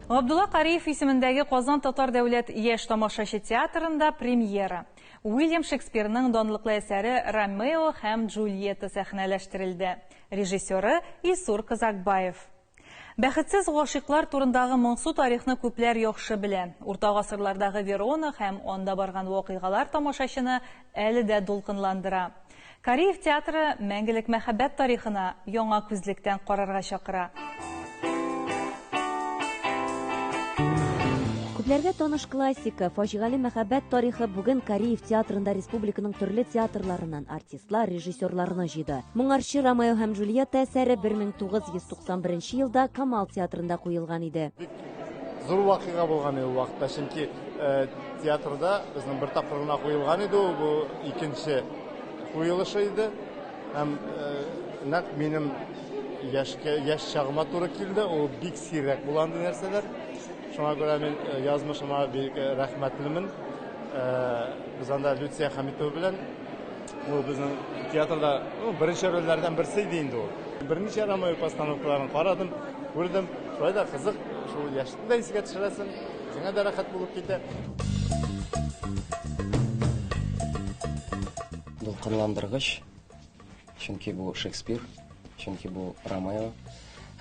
Габдулла Кариев исемендәге Казан Татар дәүләт яшь тамашачы театрында премьера. Уильям Шекспирның данлыклы әсәре «Ромео һәм Джульетта» сәхнәләштерелде. Режиссеры Исур Казакбаев. Бәхетсез гашыйклар турындагы моңсу тарихны күпләр яхшы белә. Урта гасырлардагы Верона һәм анда барган вакыйгалар тамашачыны әле дә дулкынландыра. Кариев театры мәңгелек мәхәббәт тарихына яңа күзлектән карарга чакыра. Күпләргә таныш классика, фаҗигале мәхәббәт тарихы бүген Кариев театрында республиканың төрле театрларыннан артистлар, режиссерларны җыйды. Моңарчы Ромео һәм Джульетта әсәре 1991 елда Камал театрында куелган иде. Зур вакыйга булган ул вакытта, чөнки театрда безнең бер тапкыр гына куелган иде, бу икенче куелышы иде. Һәм нәкъ минем яшь чагыма туры килде, ул бик сирәк булган нәрсәләр. Шуңа күрә мин язмышыма бик рәхмәтлемен. Без анда Люция Хамитова белән ул безнең театрда беренче рольләрдән берсе иде инде ул. Берничә Ромео постановкаларын карадым, күрдем. Шулай да кызык, шул яшьтә дә исегә төшерәсең, сиңа да рәхәт булып китә. Дулкынландыргыч, чөнки бу Шекспир, чөнки бу Ромео.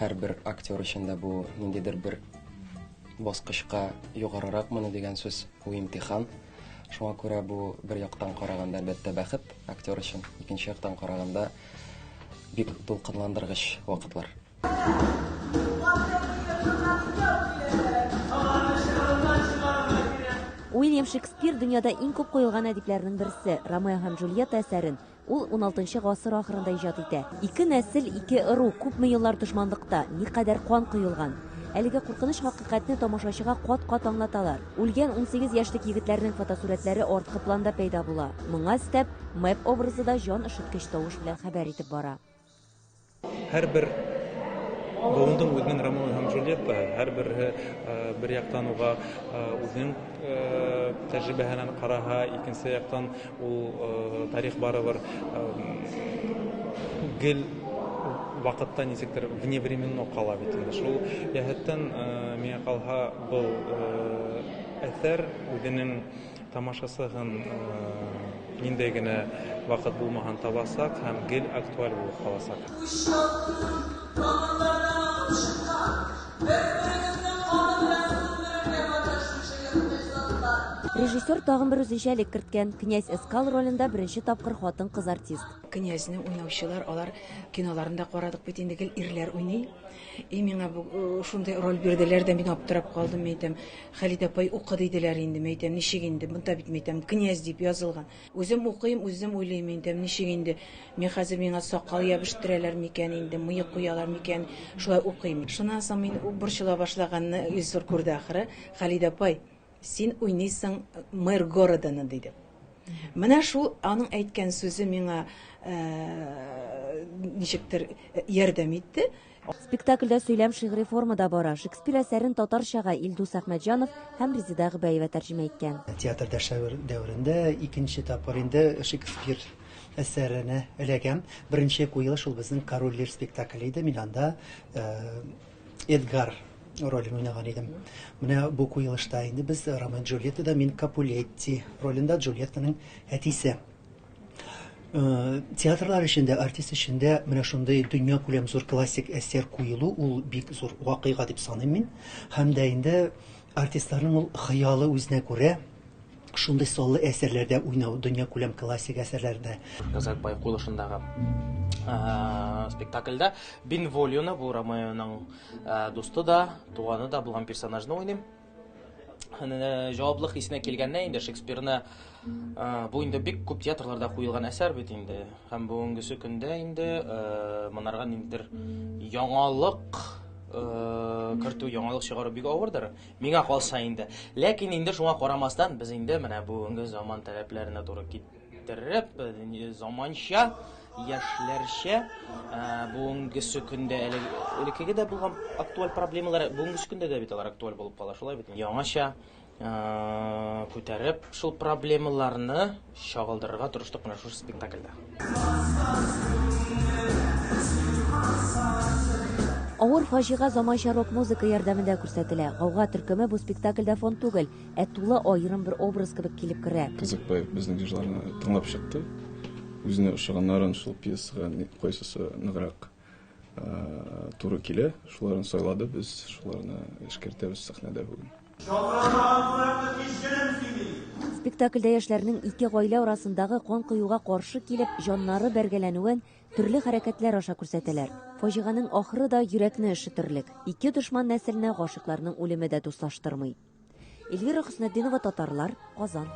Һәрбер актер өчен дә бу ниндидер бер баскычка югарырак моны дигән сүз, бу имтихан. Шуңа күрә бу бер яктан караганда әлбәттә бәхет актер өчен, икенче яктан караганда бик дулкынландыргыч вакытлар. Уильям Шекспир дөньяда иң күп куелган әдипләрнең берсе. Ромео һәм Джульетта әсәрен ул 16 гасыр ахырында иҗат итә. Ике нәсел, ике ыру күпме еллар дошманлыкта, никадәр кан коелган. Әлеге куркыныч хакыйкатьне тамашачыга кат-кат аңлаталар. Үлгән 18 яшьлек егетләрнең фотосурәтләре арткы планда пәйда була. Моңа өстәп, Мэп образы да җан өшеткеч тавыш белән хәбәр итеп бара. Һәрбер буындың үзенең Ромео һәм Джульетта, һәрбер бер яктан уга үзенең тәҗрибәһеннән караһа, икенче яктан ул тарих барыбер гел вакытта ничектер вневременно кала бит инде. Шул яһәттән миңа калһа бу әсәр үзенең тамашасыгын ниндәй генә вакыт булмаган табасак һәм гел актуаль булып каласак. Режиссер тагын бер үзенчәлек керткән. Князь Эскал ролендә беренче тапкыр хатын-кыз артист. Князьне уйнаучылар, алар киноларында карадык бит инде гел ирләр уйный. Миңа шундай роль бирделәр дә мин аптырап калдым, әйтәм. Халид апай укыды диделәр инде, әйтәм, ничек инде, монда бит әйтәм, князь дип язылган. Үзем укыйм, үзем уйлыйм, әйтәм, ничек инде. Мин хәзер миңа сакал ябыштыралар микән инде, мыек куялар микән, шулай укыйм. Шуннан соң мин борчыла башлаганны Исур күрде ахыры. Халид апай, син уйныйсың мэр городаны диде. Менә шул аның әйткән сүзе миңа ничектер ярдәм итте. Спектакльдә сөйләм шигъри формада бара. Шекспир әсәрен татарчага Илдус Әхмәтҗанов һәм Резида Гыйбаева тәрҗемә иткән. Театрда дәврендә икенче тапкыр инде Шекспир әсәренә эләгәм. Беренче куелыш ул безнең Король Лир спектакле иде. Мин анда Эдгар ролен уйнаган идем. Менә бу куелышта инде без Ромео Джульеттада мин Капулетти ролендә Джульеттаның әтисе. Театрлар эчендә, артист эчендә менә шундый дөнья күләм зур классик әсәр куелу ул бик зур вакыйга дип саныйм мин. Һәм дә инде артистларның ул хыялы үзенә күрә шундый саллы әсәрләрдә уйнау, дөнья күләм классик әсәрләрдә. Казакбай куелышындагы спектакльдә Бенволионы, бу Ромеоның дусты да, туганы да булган персонажны уйныйм. Җаваплык исенә килгәндә инде Шекспирны бу инде бик күп театрларда куелган әсәр бит инде. Һәм бүгенгесе көндә инде монарга ниндидер яңалык кертү, яңалык чыгару бик авырдыр. Миңа калса инде. Ләкин инде шуңа карамастан без инде менә бүгенге заман таләпләренә туры китереп, заманча яшьләрчә бүгенгесе көндә элеккеге дә булган актуаль проблемалар бүгенгесе көндә дә бит алар актуаль булып кала, шулай бит. Яңача күтәреп шул проблемаларны чагылдырырга тырыштык менә шушы спектакльдә. Авыр фаҗига заманча рок-музыка ярдәмендә күрсәтелә. Гауга төркеме бу спектакльдә фон түгел, ә тулы аерым бер образ кебек килеп керә. Кызыкбай безнең җырларны тыңлап чыкты. Үзенә ошаганнарын шул пьесага кайсысы ныграк туры килә. Шуларны сайлады, без шуларны эшкәртәбез сәхнәдә бүген. Спектакльдә яшьләрнең ике гаилә арасындагы кан коюга каршы килеп, җаннары бәргәләнүен төрле хәрәкәтләр аша күрсәтәләр. Фаҗиганың ахыры да йөрәкне өшетерлек. Ике дошман нәселенә гашыйкларның үлеме дә дуслаштырмый. Эльвира Хөснетдинова, Татарлар, Казан.